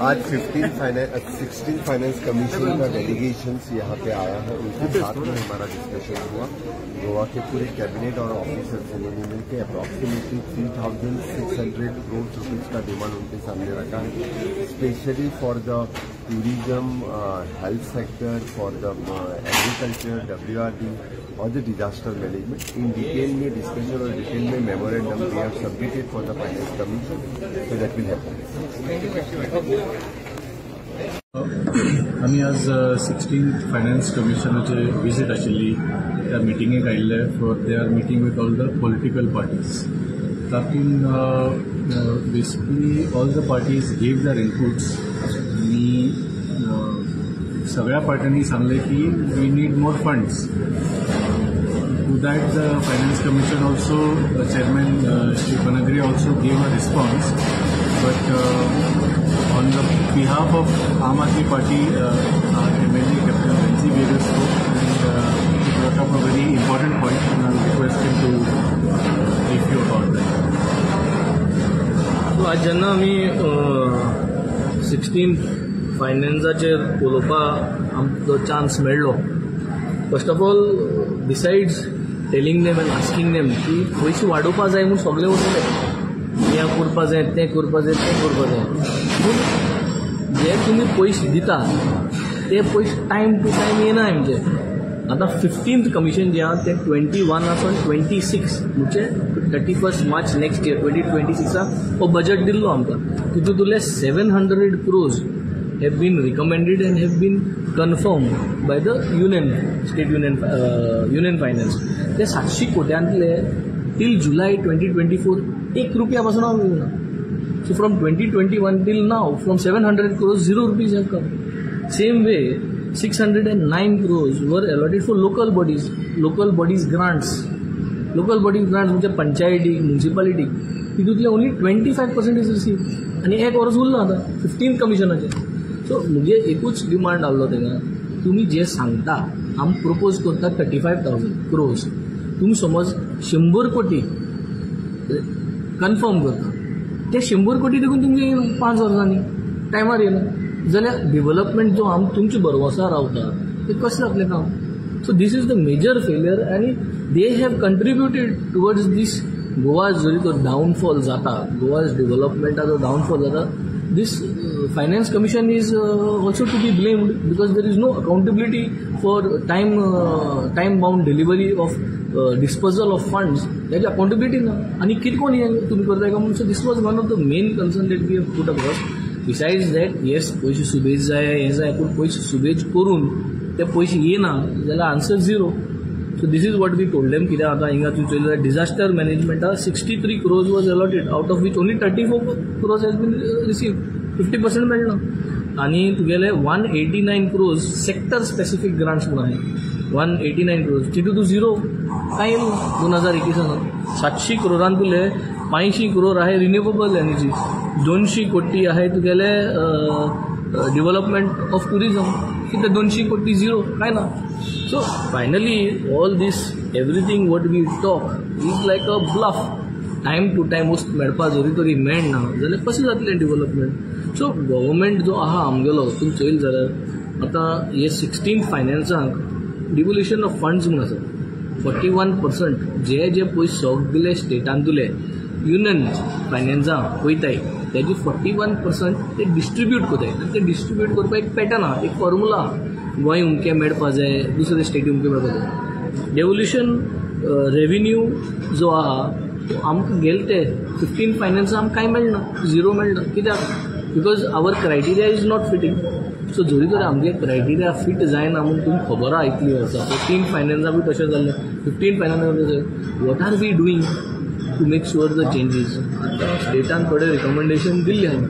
आज 16 finance commission का delegations यहाँ पे आया है, उनके साथ में हमारा डिस्कशन हुआ। गोवा के पूरे कैबिनेट और ऑफिसर से मिलकर अप्रॉक्सीमेटली 3,600 करोड़ रुपीज का डिमांड उनके सामने रखा है, specially for the tourism, health sector, for the agriculture, WRD और the disaster management. In detail में डिस्कशन और डिटेल में memorandum we have submitted for the finance commission, so that will happen. आम्ही आज 16th फायनान्स कमिशनाचे विजीट आशिल्ली, त्या मिटिंगेक आयिल्ले for they are meeting with all the political parties. तातूंत basically all the parties gave their inputs आणि सगळ्या पार्ट्यांनी सांगले की we need more funds. To that, the Finance Commission also, Chairman Shri Panagri also gave a response. But on the behalf of Aam Aadmi Party, our MLA Captain Renzi gave a spoke and he brought up a very important point, and I'll request him to brief you about that. So, आज जेन्ना आमी 16 फायनान्साचेर उलोवपाक आमकां chance मेळ्ळो, first of all besides telling them end asking them की पयशे वाडोवपा जाय म्हणून सगळे उरले, हें करपा जाय, तें करपा जाय, तें करपा जाय. पूण जे तुमी पयशे दिता ते पयशे टायम टू टायम येना आमचे. आतां 15th कमिशन जें आहा तें 21 26 म्हणजे 31 मार्च नेक्स्ट इयर 2026 हो बजट दिल्लो आमकां. तितूंतले 700 crores have been recommended and have been confirmed by the state union finance. ते 700 कोट्यांतले till July 2024 1 रुपया पासून हांव घेवना. So from 2021 till now, from 700 crores 0 rupees have come. Same way 609 crores were allotted for local bodies grants. Local bodies grants म्हणजे पंचायती, municipality, तितूंतले only 25% is received. आणि एक वर्स उरला आता 15th कमिशनाचे. सो म्हणजे एकूच डिमांड आसलो तेका, तुमी जे सांगता आम प्रपोज करता 35,000 crores. तुमी समज 100 कोटी कन्फर्म करता, ते 100 कोटी देखून तुमचे 5 वर्सांनी टायमार येना जाल्यार डेव्हलपमेंट जो आम तुमचे भरवसा रावता ते कशें जातलें काम. So this is the major failure आनी they have contributed towards this Goa जरी तो डावनफॉल जाता, गोवाज डेव्हलपमेंटाचो डावनफॉल जाता. This Finance Commission is also to be blamed because there is no accountability for time-bound delivery of dispersal of funds. There is accountability na. आणि कितकोन हे तुम्ही करताय का म्हणून. So this was one of the main concern that we have put across. Besides that, yes, पैसे सुबेज जाय, हे जाय, पण पैसे सुबेज करून ते पैसे येना जाल्यार answer 0. So this is what we told them. कित्याक आतां हिंगा तुमी चोयल्यार disaster management 63 crores was allotted, out of which only 34 crores has been received. 50% मेळना. आनी तुगेले 189 crores सेक्टर स्पेसिफिक ग्रांट्स म्हणून आहे. 189 crores तितूंत तूं 0 कांय येयलो 2021. 700 crores 500 crores आहे रिन्युएबल एनर्जी, 200 कोटी आहे तुगेले डेव्हलपमेंट ऑफ टुरिझम, कितें 200 कोटी 0 काय ना. So finally all this everything what we talk is like a bluff. Time to time वस्त मेळपा जरी तरी मेळना जाल्यार कशें जातलें डेव्हलपमेंट. सो गव्हर्मेंट जो आहा आमगेलो तुमी चोयल जाल्यार आतां हे 16th फायनान्सांक डिवोल्युशन ऑफ फंड्स म्हणून आसा. 41% जे पयशे सगळे स्टेटांतले युनियन फायनान्सांक वयताय तेजे 41% ते डिस्ट्रिब्यूट कोताय. आनी ते डिस्ट्रिब्यूट करपाक एक पॅटर्न आहा, एक फॉर्मुला. गोंय उमके मेळपा जाय, दुसरे स्टेटी उमके मेळपा जाय. डेवोल्युशन रेव्हेन्यू जो आहा तो आमकां गेले ते 15 फायनान्सांक आमकां कांय मेळना, 0 मेळना. कित्याक? Because our criteria is not fitting. So जरी तरी आमगे क्रायटेरिया फिट जायना म्हणून तुमकां खबर आहा इतली वर्सां. 14 फायनान्सांकूय तशें जाल्लें, 15 फायनान्सांक तशें. What are we doing to make sure the changes? आतां स्टेटान थोडे रिकमेंडेशन दिल्ले हांवें,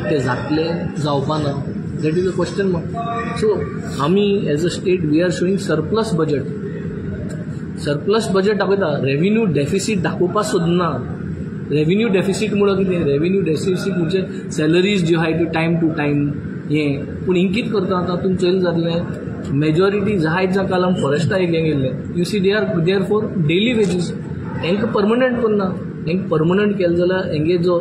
ते जातले जावपाना, that is a question mark. So आमी as a state we are showing surplus budget. Surplus budget दाखयता, रेव्हेन्यू डेफिसीट दाखोवपाक सोदना. रेव्हेन्यू डेफिसीट म्हणून कितें? रेव्हेन्यू डेफिसीट म्हणजे सॅलरीज ज्यो आहाय त्यो टायम टू टायम हें. पूण हिंग कितें करता आतां तुमी चोयल जातलें, मेजॉरिटी जायत जा काल आमी फॉरेस्टा एरियान गेल्ले. You see they are for daily wages. हेंकां परमनंट करना. हेंकां परमनंट केलें जाल्यार हेंगे जो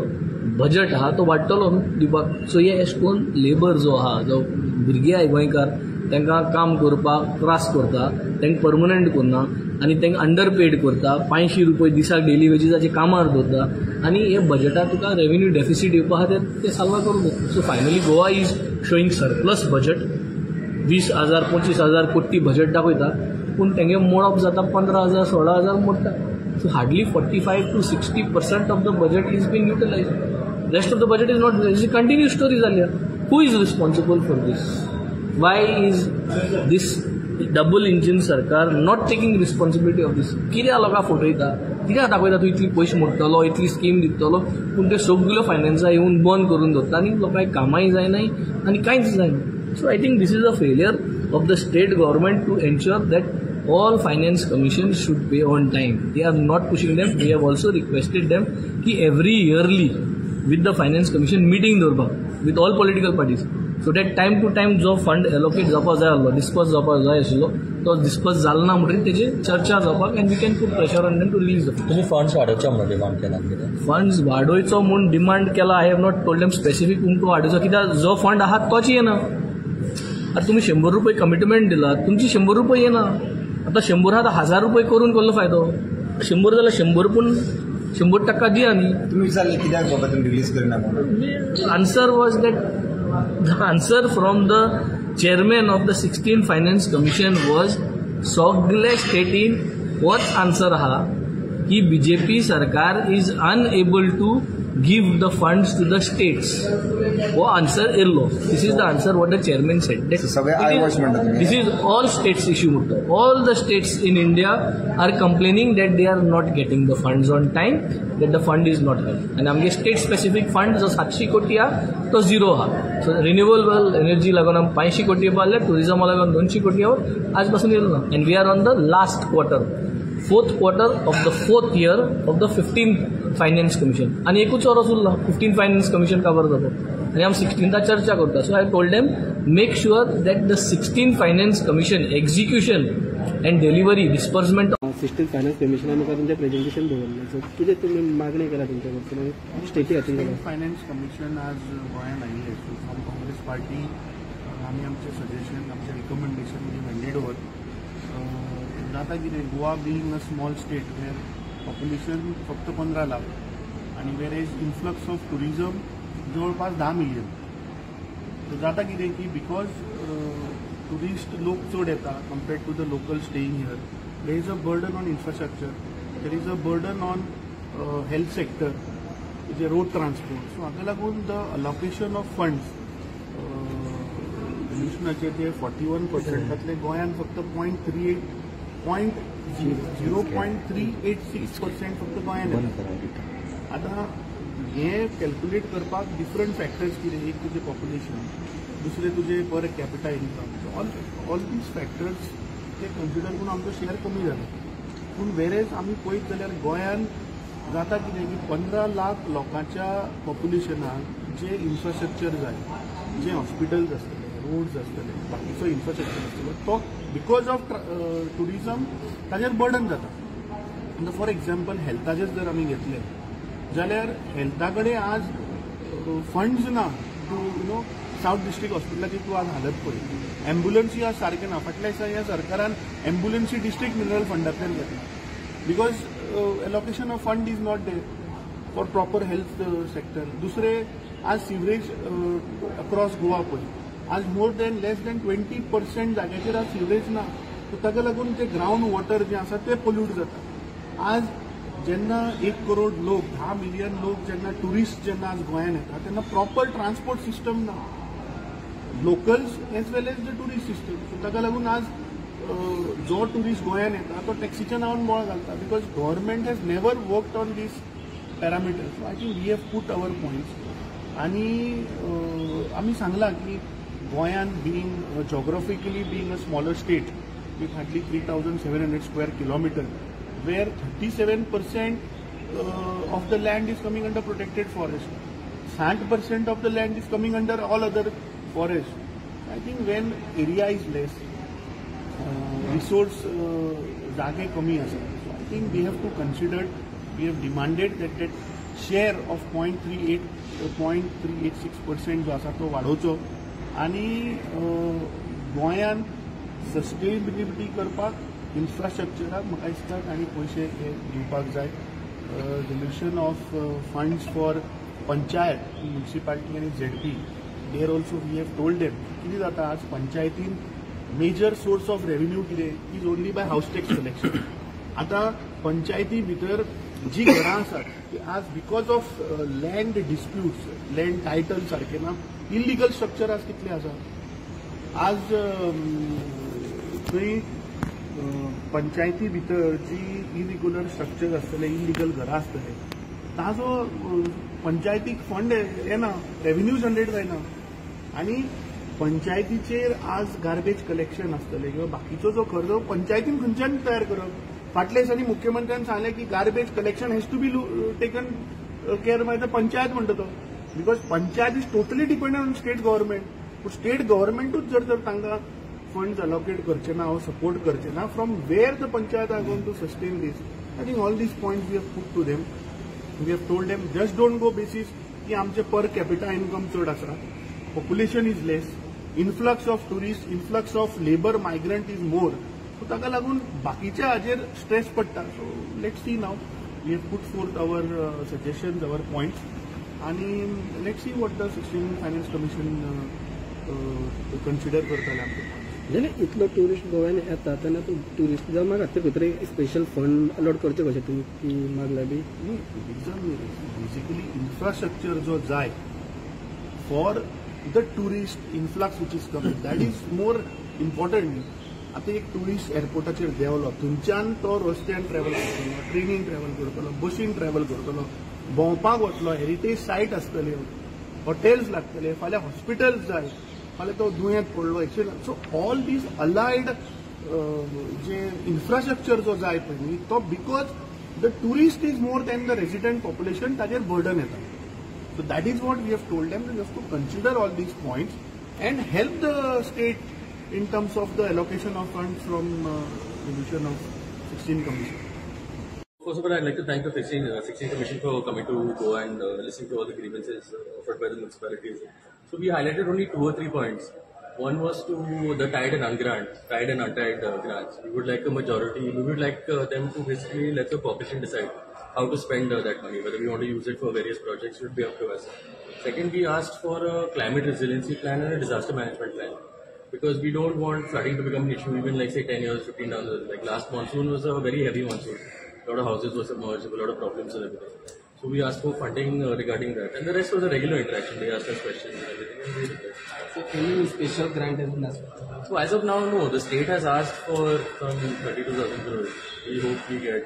बजट आहा तो वाडटलो दिवपाक. सो हे अशें करून लेबर जो आहा जो भुरगे आहाय गोंयकार तांकां काम करपाक त्रास करता, तांकां परमनंट करना आनी तांकां अंडर पेड करता, 500 रुपये दिसाक डेली वेजीसाचे कामार दवरता आनी हे बजटाक तुका रेव्हेन्यू डेफिसीट येवपा आहा ते सॉल्व करूंक जाता. So finally Goa is showing surplus budget. 20,000-25,000 कोटी बजट दाखयता पूण तेंगे मोडप जाता 15,000 16,000 मोडटा. So hardly 45 to 60% of the budget is being utilized. Rest of the budget is not. It's a continuous story zalia. Who is responsible for this? Why is this double engine sarkar not taking responsibility of this? कित्याक लोकांक फटयता, कित्याक दाखयता तूं इतली पयशे मोडटलो, इतली scheme दितलो पूण ते सगळ्यो फायनान्सां येवन बंद करून दवरता आनी लोकांक कामाय जायनाय आनी कांयच जायना. So I think this is a failure of the state government to ensure that all finance commissions should pay on time. They are not pushing them. We have also requested them कि every yearly with the finance commission meeting दवरपाक with all political parties, so that time to time जो fund allocate जावपाक जाय आसलो, disperse जावपाक जाय आशिल्लो तो disperse जालो ना म्हणटकीर तेजे चर्चा जावपाक and we can put pressure on them to release the funds. तुम्ही फंड्स वाडोवचे म्हणून डिमांड केला कितें? फंड्स वाडोवचो म्हूण डिमांड केला. I have not told them specific तुमकां वाडोवचो, कित्याक जो फंड आहा तोच येना. आता तुम्ही 100 रुपये कमिटमेंट दिला, तुमची 100 रुपये येना. आता 100 आहा 1000 रुपये करून कसलो फायदो? 100 जाल्यार 100 पूण 100% दिया न्ही. तुम्ही विचारले कित्याक बाबा तुम्ही रिलीज करिना म्हणून? Answer was that the answer from the chairman of the 16 finance commission was सगळे स्टेटीन होच आन्सर आहा की बीजेपी सरकार is unable to give the funds to the states. वो आन्सर येयल्लो. This is the answer what the chairman said. This is all states issue म्हणटा. All the states in India are complaining that they are not getting the funds on time, that the fund is not helping. And आमगे state specific fund जो 700 कोटी हा तो zero हा. So renewable energy लागून आम 500 कोटी पावले, tourism लागून 200 कोटी हा. आज पासून येयलो ना. And we are on the last quarter. 4th quarter of the 4th year of the 15th finance commission आणि एकूच वरस उरला 15 फायनान्स कमिशन काबार जातो आणि आमी 16th चर्चा करता. So I told them make sure that the 16 finance commission execution and delivery disbursement 16 finance कमिशनान मुखार तुमचें प्रेझेंटेशन दवरलें. सो कितें तुमी मागणी केला तुमच्या कडच्यान स्टेटी खातीर? फायनान्स कमिशन आज गोंयांत आयिल्लें. सो फ्रॉम काँग्रेस पार्टी आमी आमचें सजेशन आमचें रिकमेंडेशन हँडेड ओवर. जाता कितें, Goa being a small state where population फक्त 15 लाख आणि whereas influx of tourism जवळपास 10 मिलियन. सो जाता कितें की बिकॉज टुरिस्ट लोक चड येता compared to the local staying here, there is a burden on infrastructure, there is a burden on health sector, जे रोड ट्रान्सपोर्ट. सो हाका लागून द अलोकेशन ऑफ फंड्स मिशनाचे ते 41%, गोंयान फक्त 0.386% फक्त गोंयान येता. आतां हें कॅल्क्युलेट करपाक डिफरंट फॅक्टर्स कितें, एक तुजें पॉप्युलेशन, दुसरें तुजें पर capita income. All these factors ते कन्सिडर करून आमचो शेअर कमी जाला. पूण वेरेज आमी पळयत जाल्यार गोंयान जाता कितें की 15 लाख लोकांच्या पॉप्युलेशनाक जे इन्फ्रास्ट्रक्चर जाय, जे हॉस्पिटल्स आसतले, रोड्स आसतले, बाकीचो इन्फ्रास्ट्रक्चर आसतलो, तो बिकॉज ऑफ टुरिझम ताजेर बर्डन जाता. फॉर एक्झाम्पल हेल्थाचेर जर आमी घेतले जाल्यार हेल्था कडेन आज फंड्स ना टू साऊथ डिस्ट्रिक्ट हॉस्पिटलाची तूं आज हालत पळय. एम्ब्युलन्सी आज सारकें ना. फाटल्या दिसा ह्या सरकारान एम्ब्युलन्सी डिस्ट्रिक्ट मिनरल फंडांतल्यान घेतला because allocation of fund is not there for proper health sector. दुसरे आज सिवरेज अक्रॉस गोवा पळय, आज लेस दॅन 20% जाग्याचेर आज सिवरेज ना. सो ताका लागून ते ग्रावंड वॉटर जे आसा ते पोल्यूट जाता. आज जेन्ना 1 करोड लोक 10 मिलियन लोक जेन्ना टुरिस्ट जेन्ना आज गोंयान येता तेन्ना प्रॉपर ट्रान्सपोर्ट सिस्टम ना, locals as well as the tourist system. So ताका लागून आज जो टुरिस्ट गोंयान येता तो टॅक्सीच्या नांवान बोळ घालता because government has never worked on these parameters. So I think we have put our points आणि आमी सांगला की गोंयान being geographically being a smaller state with hardly 3,700 square kilometers, where 37% of the land is coming under protected forest. 60% of the land is coming under all other forest. I think when area is less, resource जागे कमी आसा. So I think we have to consider, we have demanded that share of 0.386% जो आसा तो वाडोवचो आनी गोंयांत sustainability करपाक इन्फ्रास्ट्रक्चराक म्हाका दिसता आनी पयशे हे दिवपाक जाय. Resolution of funds for panchayat municipality आनी ZP there also we have told them कितें जाता आज पंचायतीन मेजर सोर्स ऑफ रेव्हेन्यू कितें is only by house tax collection. आता पंचायती भितर जी घरां आसात ती आज because of land disputes land title सारखे ना इलिगल स्ट्रक्चर आज कितले आसा. आज थंय पंचायती भितर जी इरिग्युलर स्ट्रक्चर आसतले इलिगल घरां आसतले ताजो पंचायतीक फंड येना रेव्हेन्यू जनरेट जायना आनी पंचायतीचेर आज गार्बेज कलेक्शन आसतले किंवा बाकीचो जो खर्च पंचायतीन खंयच्यान तयार करप. फाटल्या दिसांनी मुख्यमंत्र्यान सांगलें की garbage collection has to be taken care by the panchayat म्हणटा तो because panchayat is totally dependent on state government. पूण स्टेट गव्हर्नमेंटूच जर तांकां फंड्स अलोकेट करचे ना और सपोर्ट करचे ना from where the panchayat are going to sustain this. I think all this points we have put to them. We have told them just don't go basis की आमचे पर कॅपिटा इन्कम चड आसा population is less influx of tourist influx of labour migrant is more. So ताका लागून बाकीच्या हाजेर stress पडटा. So let's see now we have put forth our suggestions our points आनी let's see what the 16 finance commission consider करतले आमचे. जाल्यार इतलो टुरिस्ट गोंयान येता तेन्ना तूं टुरिस्ट जावन म्हाका ते भितर स्पेशल फंड अलॉट करचे कशें तुमी की मागला बी टुरिजम बेसिकली इन्फ्रास्ट्रक्चर जो जाय for the tourist influx which is coming that is more important. आता एक टुरिस्ट एअरपोर्टाचेर देंवलो थंयच्यान तो रस्त्यान ट्रॅव्हल करतलो ट्रेनीन ट्रॅव्हल करतलो बसीन ट्रॅव्हल करतलो भोंवपाक वतलो हेरिटेज सायट आसतल्यो हॉटेल्स लागतले फाल्यां हॉस्पिटल्स जाय फाल्यां तो दुयेंत पडलो accident. So all these allied जे इन्फ्रास्ट्रक्चर जो जाय पळय न्ही तो because the tourist is more than the resident population ताजेर बर्डन येता. So that is what we have told them. We have to consider all these points and help the state in terms of the allocation of funds from division of 16 commission. First of all, I'd like to thank the 16 Commission for coming to go and listening to all the grievances offered by the municipalities. So we highlighted only 2 or 3 points. One was to the tied and untied grants. We would like a majority. We would like them to basically let the population decide how to spend that money, whether we want to use it for various projects should be up to us. Second, we asked for a climate resiliency plan and a disaster management plan because we don't want flooding to become an issue even like say 10 years, 15 down the road. Like last monsoon was a very heavy monsoon. A lot of houses were submerged, a lot of problems and everything. So we asked for funding regarding that. And the rest was a regular interaction. They asked us questions and everything. And we replied. So any special grant has been asked? So as of now, no. The state has asked for some 32,000 crores. We hope we get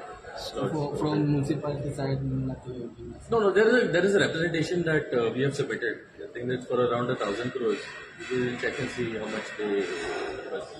from municipality side, nothing. No. There is a representation that we have submitted. I think that's for around 1,000 crores. We will check and see how much they request.